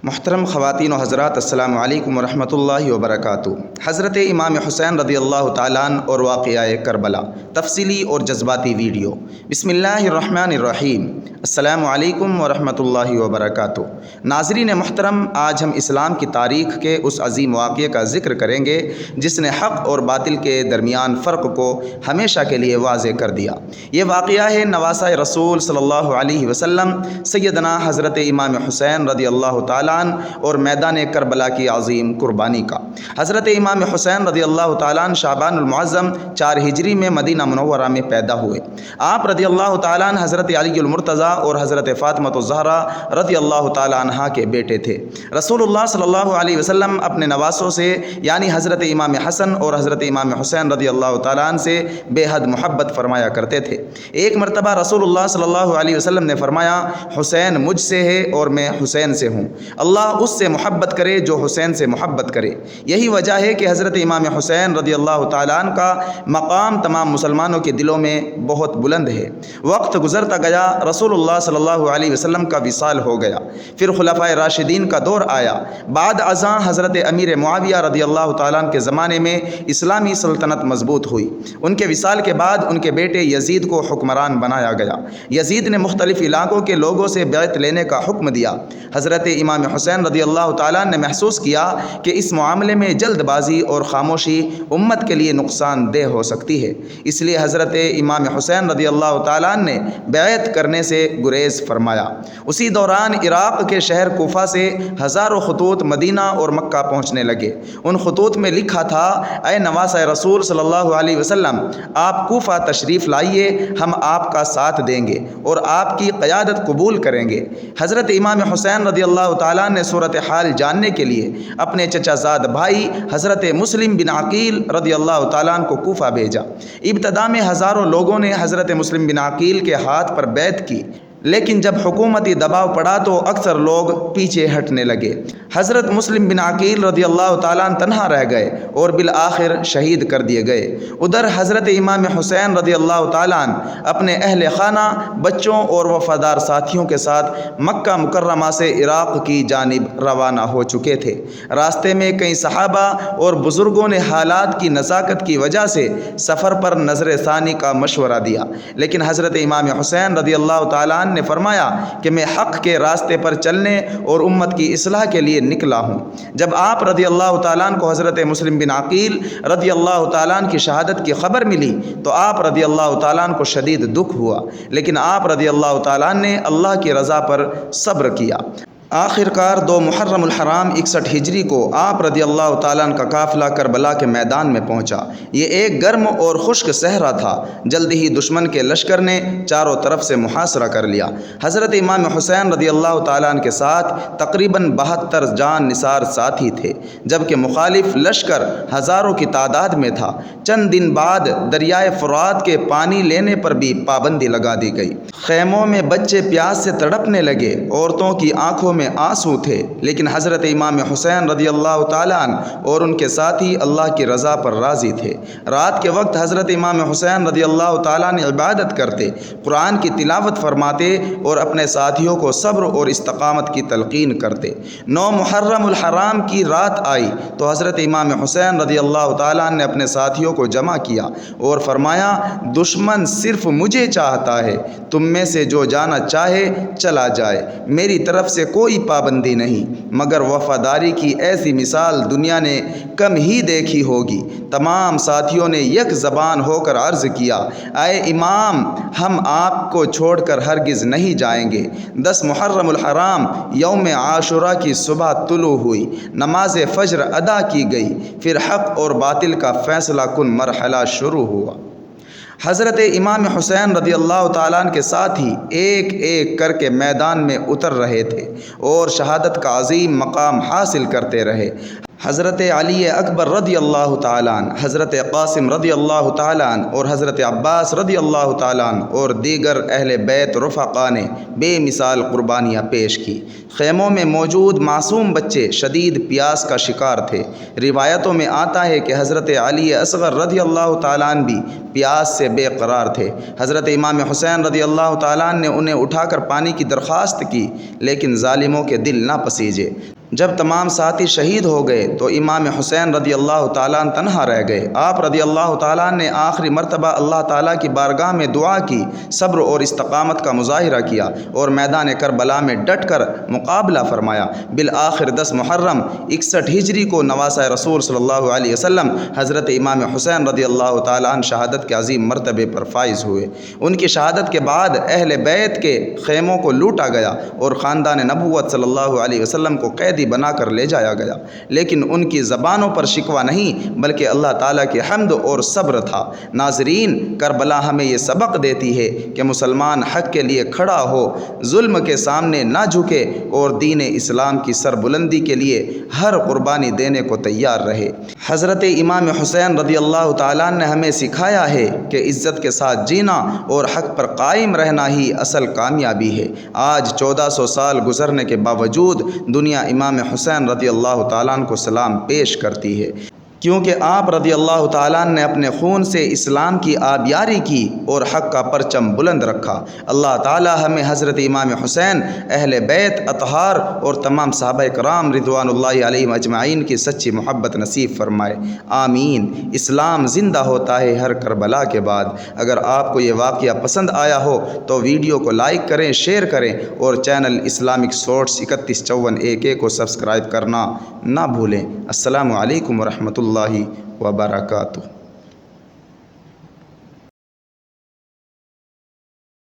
محترم خواتین و حضرات، السلام علیکم ورحمۃ اللہ وبرکاتہ۔ حضرت امام حسین رضی اللہ تعالیٰ عنہ اور واقعہ کربلا، تفصیلی اور جذباتی ویڈیو۔ بسم اللہ الرحمن الرحیم۔ السلام علیکم ورحمۃ اللہ وبرکاتہ۔ ناظرین محترم، آج ہم اسلام کی تاریخ کے اس عظیم واقعے کا ذکر کریں گے جس نے حق اور باطل کے درمیان فرق کو ہمیشہ کے لیے واضح کر دیا۔ یہ واقعہ ہے نواسہ رسول صلی اللہ علیہ وسلم سیدنا حضرت امام حسین رضی اللہ تعالیٰ اور میدان کربلا کی عظیم قربانی کا۔ حضرت امام حسین رضی اللہ تعالیٰ عنہ شعبان المعظم 4 ہجری میں مدینہ منورہ میں پیدا ہوئے۔ آپ رضی اللہ تعالیٰ عنہ حضرت علی المرتضیٰ اور حضرت فاطمہ الزہرا رضی اللہ تعالیٰ عنہا کے بیٹے تھے۔ رسول اللہ صلی اللہ علیہ وسلم اپنے نواسوں سے یعنی حضرت امام حسن اور حضرت امام حسین رضی اللہ تعالیٰ عنہ سے بے حد محبت فرمایا کرتے تھے۔ ایک مرتبہ رسول اللہ صلی اللہ علیہ وسلم نے فرمایا، حسین مجھ سے ہے اور میں حسین سے ہوں، اللہ اس سے محبت کرے جو حسین سے محبت کرے۔ یہی وجہ ہے کہ حضرت امام حسین رضی اللہ تعالیٰ عنہ کا مقام تمام مسلمانوں کے دلوں میں بہت بلند ہے۔ وقت گزرتا گیا، رسول اللہ صلی اللہ علیہ وسلم کا وصال ہو گیا، پھر خلفائے راشدین کا دور آیا۔ بعد ازاں حضرت امیر معاویہ رضی اللہ تعالیٰ عنہ کے زمانے میں اسلامی سلطنت مضبوط ہوئی۔ ان کے وصال کے بعد ان کے بیٹے یزید کو حکمران بنایا گیا۔ یزید نے مختلف علاقوں کے لوگوں سے بیعت لینے کا حکم دیا۔ حضرت امام حسین رضی اللہ تعالیٰ نے محسوس کیا کہ اس معاملے میں جلد بازی اور خاموشی امت کے لیے نقصان دہ ہو سکتی ہے، اس لیے حضرت امام حسین رضی اللہ تعالیٰ نے بیعت کرنے سے گریز فرمایا۔ اسی دوران عراق کے شہر کوفہ سے ہزاروں خطوط مدینہ اور مکہ پہنچنے لگے۔ ان خطوط میں لکھا تھا، اے نواسہ رسول صلی اللہ علیہ وسلم، آپ کوفہ تشریف لائیے، ہم آپ کا ساتھ دیں گے اور آپ کی قیادت قبول کریں گے۔ حضرت امام حسین رضی اللہ تعالیٰ نے صورتحال جاننے کے لیے اپنے چچا زاد بھائی حضرت مسلم بن عقیل رضی اللہ تعالیٰ عنہ کو کوفہ بھیجا۔ ابتدا میں ہزاروں لوگوں نے حضرت مسلم بن عقیل کے ہاتھ پر بیعت کی، لیکن جب حکومتی دباؤ پڑا تو اکثر لوگ پیچھے ہٹنے لگے۔ حضرت مسلم بن عقیل رضی اللہ تعالیٰ عنہ تنہا رہ گئے اور بالآخر شہید کر دیے گئے۔ ادھر حضرت امام حسین رضی اللہ تعالیٰ عنہ اپنے اہل خانہ، بچوں اور وفادار ساتھیوں کے ساتھ مکہ مکرمہ سے عراق کی جانب روانہ ہو چکے تھے۔ راستے میں کئی صحابہ اور بزرگوں نے حالات کی نزاکت کی وجہ سے سفر پر نظر ثانی کا مشورہ دیا، لیکن حضرت امام حسین رضی اللہ تعالیٰ عنہ نے فرمایا کہ میں حق کے راستے پر چلنے اور امت کی اصلاح کے لیے نکلا ہوں۔ جب آپ رضی اللہ تعالیٰ عنہ کو حضرت مسلم بن عقیل رضی اللہ تعالیٰ عنہ کی شہادت کی خبر ملی تو آپ رضی اللہ تعالیٰ عنہ کو شدید دکھ ہوا، لیکن آپ رضی اللہ تعالیٰ عنہ نے اللہ کی رضا پر صبر کیا۔ آخر کار 2 محرم الحرام 61 ہجری کو آپ رضی اللہ تعالیٰ عنہ کا قافلہ کربلا کے میدان میں پہنچا۔ یہ ایک گرم اور خشک صحرا تھا۔ جلد ہی دشمن کے لشکر نے چاروں طرف سے محاصرہ کر لیا۔ حضرت امام حسین رضی اللہ تعالیٰ عنہ کے ساتھ تقریباً 72 جان نثار ساتھی تھے، جبکہ مخالف لشکر ہزاروں کی تعداد میں تھا۔ چند دن بعد دریائے فرات کے پانی لینے پر بھی پابندی لگا دی گئی۔ خیموں میں بچے پیاس سے تڑپنے لگے، عورتوں کی آنکھوں میں آنسو تھے، لیکن حضرت امام حسین رضی اللہ تعالیٰ عنہ اور ان کے ساتھی اللہ کی رضا پر راضی تھے۔ رات کے وقت حضرت امام حسین رضی اللہ تعالیٰ عنہ عبادت کرتے، قرآن کی تلاوت فرماتے اور اپنے ساتھیوں کو صبر اور استقامت کی تلقین کرتے۔ 9 محرم الحرام کی رات آئی تو حضرت امام حسین رضی اللہ تعالیٰ عنہ نے اپنے ساتھیوں کو جمع کیا اور فرمایا، دشمن صرف مجھے چاہتا ہے، تم میں سے جو جانا چاہے چلا جائے، میری طرف سے کوئی پابندی نہیں، مگر وفاداری کی ایسی مثال دنیا نے کم ہی دیکھی ہوگی۔ تمام ساتھیوں نے یک زبان ہو کر عرض کیا، اے امام، ہم آپ کو چھوڑ کر ہرگز نہیں جائیں گے۔ 10 محرم الحرام یوم عاشوراء کی صبح طلوع ہوئی، نماز فجر ادا کی گئی، پھر حق اور باطل کا فیصلہ کن مرحلہ شروع ہوا۔ حضرت امام حسین رضی اللہ تعالیٰ عنہ کے ساتھی ایک ایک کر کے میدان میں اتر رہے تھے اور شہادت کا عظیم مقام حاصل کرتے رہے۔ حضرت علی اکبر رضی اللہ تعالیٰ عنہ، حضرت قاسم رضی اللہ تعالیٰ عنہ اور حضرت عباس رضی اللہ تعالیٰ عنہ اور دیگر اہل بیت رفقا نے بے مثال قربانیاں پیش کی۔ خیموں میں موجود معصوم بچے شدید پیاس کا شکار تھے۔ روایتوں میں آتا ہے کہ حضرت علی اصغر رضی اللہ تعالیٰ عنہ بھی پیاس سے بے قرار تھے۔ حضرت امام حسین رضی اللہ تعالیٰ عنہ نے انہیں اٹھا کر پانی کی درخواست کی، لیکن ظالموں کے دل نہ پسیجے۔ جب تمام ساتھی شہید ہو گئے تو امام حسین رضی اللہ تعالیٰ عنہ تنہا رہ گئے۔ آپ رضی اللہ تعالیٰ نے آخری مرتبہ اللہ تعالیٰ کی بارگاہ میں دعا کی، صبر اور استقامت کا مظاہرہ کیا اور میدان کربلا میں ڈٹ کر مقابلہ فرمایا۔ بالآخر 10 محرم 61 ہجری کو نواسہ رسول صلی اللہ علیہ وسلم حضرت امام حسین رضی اللہ تعالیٰ عنہ شہادت کے عظیم مرتبے پر فائز ہوئے۔ ان کی شہادت کے بعد اہل بیت کے خیموں کو لوٹا گیا اور خاندان نبوت صلی اللہ علیہ وسلم کو قیدی بنا کر لے جایا گیا، لیکن ان کی زبانوں پر شکوہ نہیں بلکہ اللہ تعالیٰ کی حمد اور صبر تھا۔ ناظرین، کربلا ہمیں یہ سبق دیتی ہے کہ مسلمان حق کے لیے کھڑا ہو، ظلم کے سامنے نہ جھکے اور دین اسلام کی سربلندی کے لیے ہر قربانی دینے کو تیار رہے۔ حضرت امام حسین رضی اللہ تعالیٰ نے ہمیں سکھایا ہے کہ عزت کے ساتھ جینا اور حق پر قائم رہنا ہی اصل کامیابی ہے۔ آج 1400 سال گزرنے کے باوجود دنیا امام حسین رضی اللہ تعالیٰ عنہ کو سلام پیش کرتی ہے، کیونکہ آپ رضی اللہ تعالیٰ عنہ نے اپنے خون سے اسلام کی آبیاری کی اور حق کا پرچم بلند رکھا۔ اللہ تعالیٰ ہمیں حضرت امام حسین، اہل بیت اطہار اور تمام صحابہ کرام رضوان اللہ علیہم اجمعین کی سچی محبت نصیب فرمائے، آمین۔ اسلام زندہ ہوتا ہے ہر کربلا کے بعد۔ اگر آپ کو یہ واقعہ پسند آیا ہو تو ویڈیو کو لائک کریں، شیئر کریں اور چینل اسلامک سورس 3154 کو سبسکرائب کرنا نہ بھولیں۔ السلام علیکم ورحمۃ اللہ وبرکاتہ۔